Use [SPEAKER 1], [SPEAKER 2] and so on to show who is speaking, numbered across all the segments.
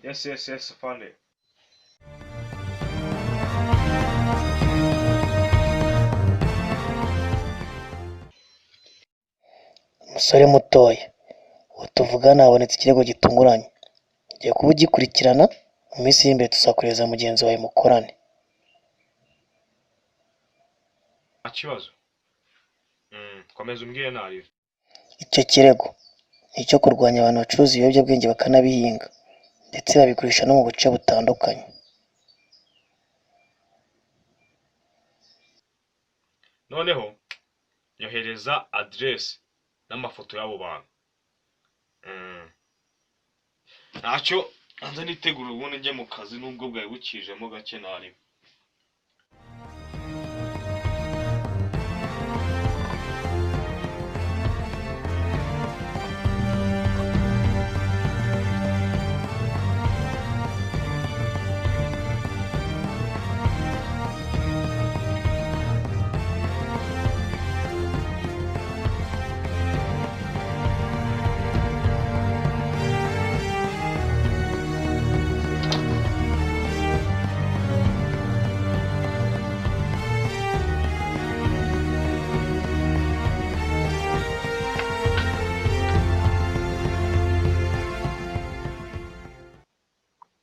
[SPEAKER 1] Yes, afande.
[SPEAKER 2] Umusore mutoya uwo tuvugana habonetse ikirego gitunguranye, ugiye kuba ugikurikirana, mu minsi iri imbere tuzakohereza mugenzi wawe mukorane.
[SPEAKER 1] Nta kibazo. Komeza umbwire nayo.
[SPEAKER 2] Icyo kirego ni icyo kurwanya abantu bacuruza ibiyobyabwenge bakanabihinga ndetse babigurisha no mu buce butandukanye.
[SPEAKER 1] Noneho nyohereza address n'amafoto y'abo bantu. Ntacyo anza nitegura ubundi njye mu kazi nubwo bwawe bukijemo gake nari.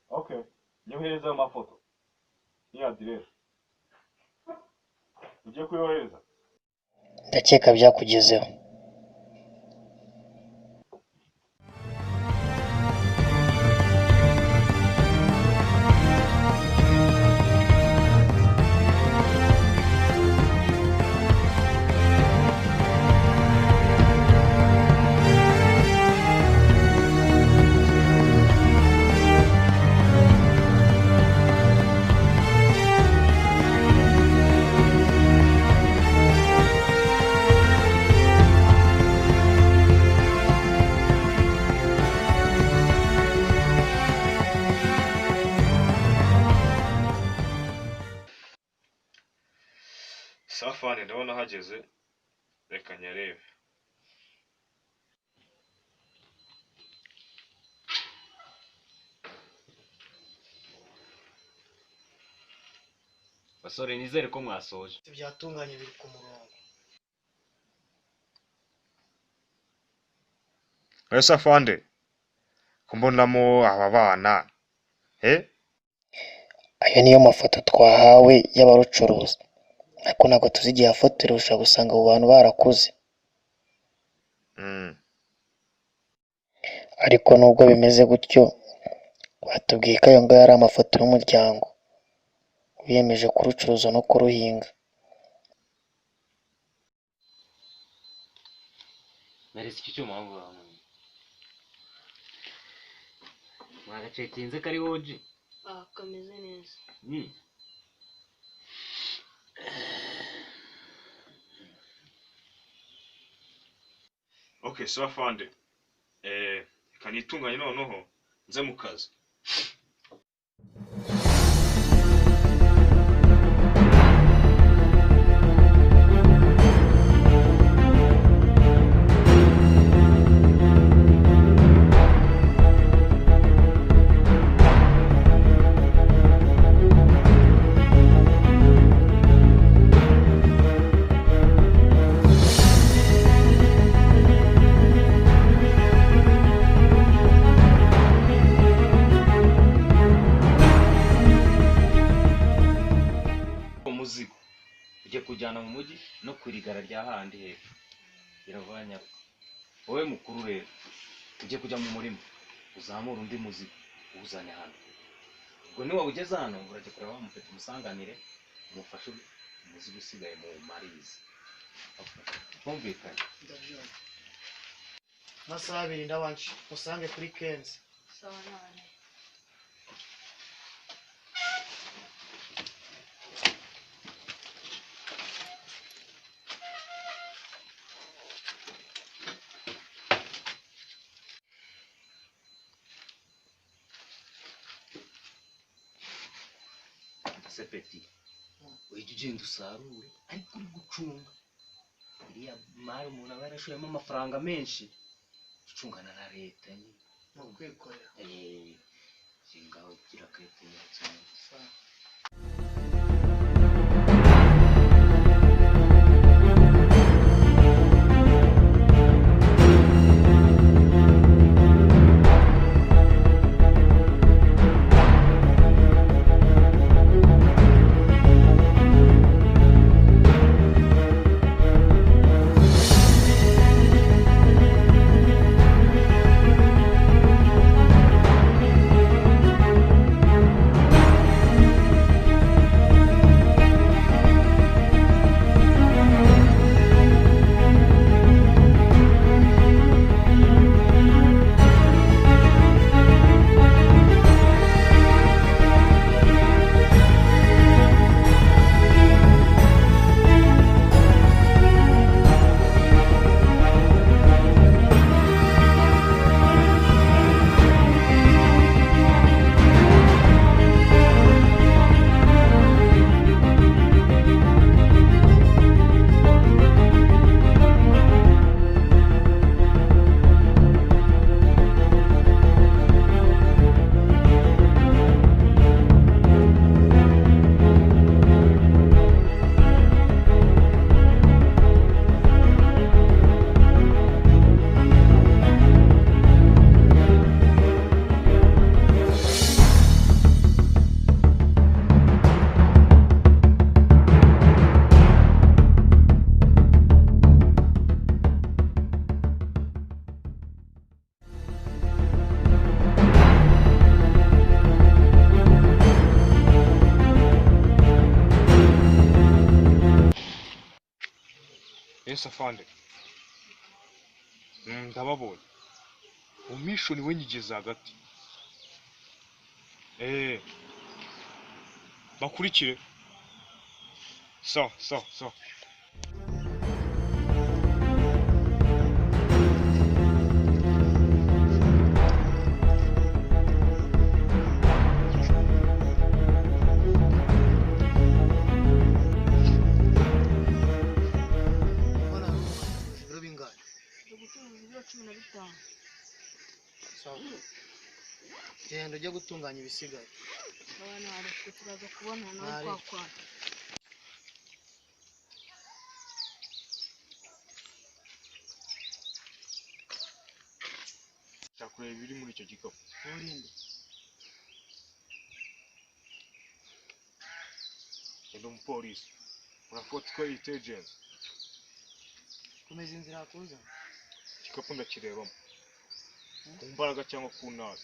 [SPEAKER 1] Okay, nyohereza amafoto. Ni address. Ugiye kuyohereza?
[SPEAKER 2] Ndakeka byakugezeho.
[SPEAKER 1] Safari ndabona hageze. Reka nyarebe. Basore nizere ko mwasoje.
[SPEAKER 2] Byatunganye biri ku murongo.
[SPEAKER 1] Ese afande kumbonamo aba bana.
[SPEAKER 2] Ayo niyo mafoto twahawe y'abarucuruza, ariko ntabwo tuzi igihe yafotorewe, ushobora gusanga abo bantu barakuze. Ariko nubwo bimeze gutyo, batubwiye ko ayo ngayo ari amafoto y'umuryango biyemeje kurucuruza no kuruhinga.
[SPEAKER 3] Naretse iki cyuma aho ngaho. Mwagacetinze kari hoji.
[SPEAKER 4] Kameze neza.
[SPEAKER 1] Okay, so afande. Kanitunganye noneho nze mu kazi.
[SPEAKER 3] Umuzigo ujye kujyana mu mujyi no kurigara rya handi hepfo iravanya. Wowe mukuru rero ujye kujya mu murima uzamura undi muzigo uzanye hano. Ubwo niba ugeze hano urajya kureba wa mufite umusanganire umufashe umuzigo usigaye mu marizi. Twumvikanye.
[SPEAKER 2] Amasaha 2 ndabanje usange kuri Kenzi.
[SPEAKER 4] Sawa nane.
[SPEAKER 3] Sepeti ujye ugenda usarure ariko uri gucunga iriya mari umuntu aba yarashoyemo amafaranga menshi, ucungana na leta nyine.
[SPEAKER 2] Ni ukwikorera.
[SPEAKER 3] singaho gira akayitinya cyane.
[SPEAKER 1] Yes afande. Ndababonye. Umisho niwe nyigeze hagati. Bakurikire. So.
[SPEAKER 2] ibiro bingahe?
[SPEAKER 4] Gucuruza ibiro 15.
[SPEAKER 2] Sawa. Genda ujye gutunganya ibisigaye.
[SPEAKER 4] Abana ariko turaza kubona nawe
[SPEAKER 2] Nari.
[SPEAKER 4] kwakwana.
[SPEAKER 1] Cyakureba ibiri muri icyo gikapu.
[SPEAKER 2] Urinde.
[SPEAKER 1] Ndi umupolisi. Urafatwa intelligence.
[SPEAKER 2] Komeza inzira yakuza.
[SPEAKER 1] Igikapu ndakirebamo. Ku mbaraga cyangwa ku ntara.